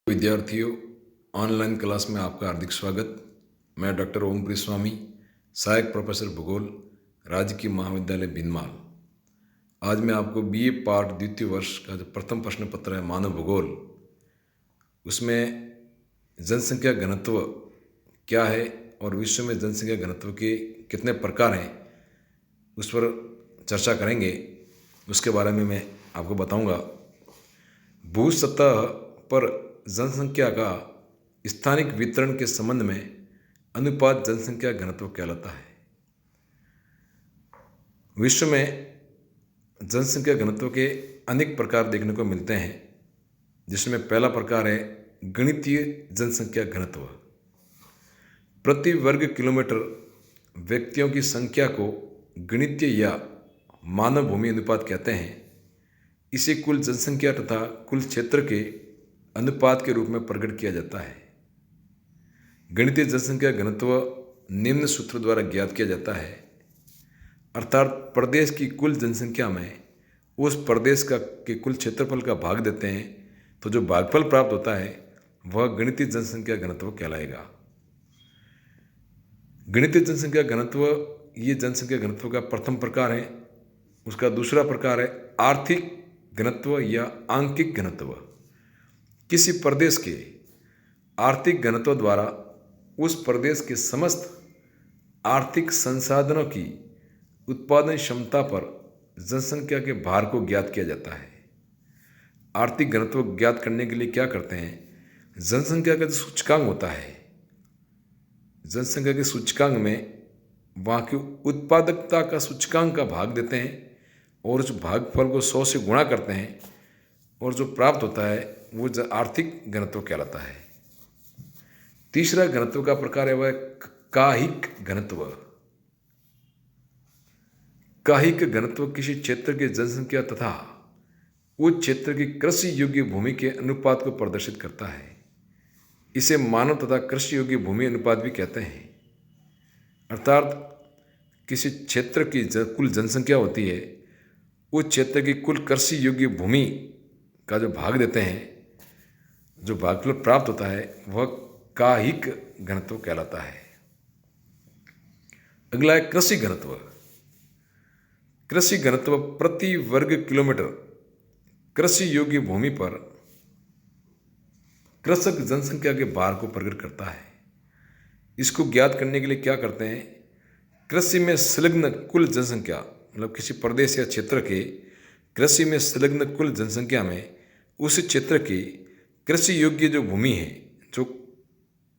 विद्यार्थियों, online class में आपका हार्दिक स्वागत। मैं डॉक्टर ओमप्रीत स्वामी, सहायक प्रोफेसर भूगोल, राजकीय महाविद्यालय बिनमाल। आज मैं आपको बीए पार्ट द्वितीय वर्ष का जो प्रथम प्रश्न पत्र है मानव भूगोल, उसमें जनसंख्या घनत्व क्या है और विश्व में जनसंख्या घनत्व के कितने प्रकार हैं उस पर चर्चा करेंगे। उसके बारे में मैं आपको बताऊंगा। भू सतह पर जनसंख्या का स्थानिक वितरण के संबंध में अनुपात जनसंख्या घनत्व कहलाता है। विश्व में जनसंख्या घनत्व के अनेक प्रकार देखने को मिलते हैं, जिसमें पहला प्रकार है गणितीय जनसंख्या घनत्व। प्रति वर्ग किलोमीटर व्यक्तियों की संख्या को गणितीय या मानव भूमि अनुपात कहते हैं। इसे कुल जनसंख्या तथा कुल क्षेत्र के अनुपात के रूप में प्रकट किया जाता है। गणितीय जनसंख्या घनत्व निम्न सूत्र द्वारा ज्ञात किया जाता है, अर्थात प्रदेश की कुल जनसंख्या में उस प्रदेश के कुल क्षेत्रफल का भाग देते हैं तो जो भागफल प्राप्त होता है वह गणितीय जनसंख्या घनत्व कहलाएगा। गणितीय जनसंख्या घनत्व ये जनसंख्या घनत्व का प्रथम प्रकार है। उसका दूसरा प्रकार है आर्थिक घनत्व या आंकिक घनत्व। किसी प्रदेश के आर्थिक घनत्व द्वारा उस प्रदेश के समस्त आर्थिक संसाधनों की उत्पादन क्षमता पर जनसंख्या के भार को ज्ञात किया जाता है। आर्थिक घनत्व ज्ञात करने के लिए क्या करते हैं, जनसंख्या का जो सूचकांक होता है, जनसंख्या के सूचकांक में वहाँ की उत्पादकता का सूचकांक का भाग देते हैं और उस भागफल को 100 से गुणा करते हैं और जो प्राप्त होता है वो आर्थिक घनत्व कहलाता है। तीसरा घनत्व का प्रकार है वह काहिक घनत्व। काहिक घनत्व किसी क्षेत्र की जनसंख्या तथा उस क्षेत्र की कृषि योग्य भूमि के अनुपात को प्रदर्शित करता है। इसे मानव तथा कृषि योग्य भूमि अनुपात भी कहते हैं। अर्थात किसी क्षेत्र की कुल जनसंख्या होती है, उस क्षेत्र की कुल कृषि योग्य भूमि का जो भाग देते हैं, जो भागफल प्राप्त होता है वह काहिक घनत्व कहलाता है। अगला है कृषि घनत्व। कृषि घनत्व प्रति वर्ग किलोमीटर कृषि योग्य भूमि पर कृषक जनसंख्या के भार को प्रकट करता है। इसको ज्ञात करने के लिए क्या करते हैं, कृषि में संलग्न कुल जनसंख्या, मतलब किसी प्रदेश या क्षेत्र के कृषि में संलग्न कुल जनसंख्या में उस क्षेत्र की कृषि योग्य जो भूमि है, जो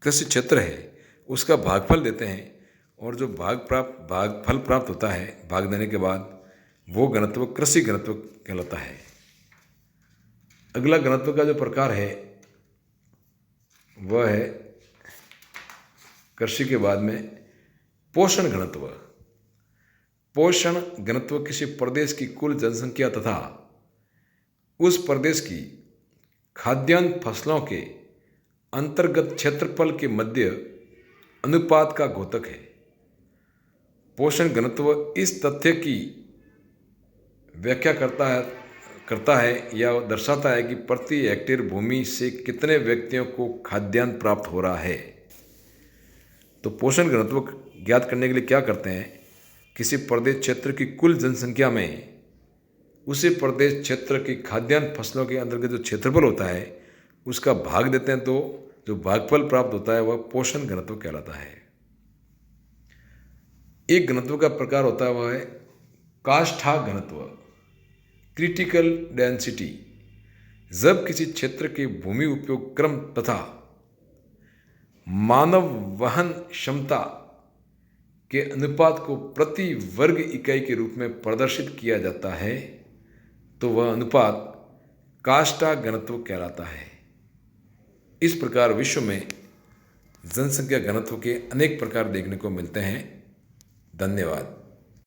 कृषि क्षेत्र है, उसका भागफल देते हैं और जो भागफल प्राप्त होता है भाग देने के बाद वो घनत्व कृषि घनत्व कहलाता है। अगला घनत्व का जो प्रकार है वह है कृषि के बाद में पोषण घनत्व। पोषण घनत्व किसी प्रदेश की कुल जनसंख्या तथा उस प्रदेश की खाद्यान्न फसलों के अंतर्गत क्षेत्रफल के मध्य अनुपात का द्योतक है। पोषण घनत्व इस तथ्य की व्याख्या करता है या दर्शाता है कि प्रति हेक्टेयर भूमि से कितने व्यक्तियों को खाद्यान्न प्राप्त हो रहा है। तो पोषण घनत्व ज्ञात करने के लिए क्या करते हैं, किसी प्रदेश क्षेत्र की कुल जनसंख्या में उसी प्रदेश क्षेत्र की खाद्यान्न फसलों के अंतर्गत जो क्षेत्रफल होता है उसका भाग देते हैं, तो जो भागफल प्राप्त होता है वह पोषण घनत्व कहलाता है। एक घनत्व का प्रकार होता है वह है काष्ठा घनत्व, क्रिटिकल डेंसिटी। जब किसी क्षेत्र के भूमि उपयोग क्रम तथा मानव वहन क्षमता के अनुपात को प्रति वर्ग इकाई के रूप में प्रदर्शित किया जाता है तो वह अनुपात काष्ठा घनत्व कहलाता है। इस प्रकार विश्व में जनसंख्या घनत्व के अनेक प्रकार देखने को मिलते हैं। धन्यवाद।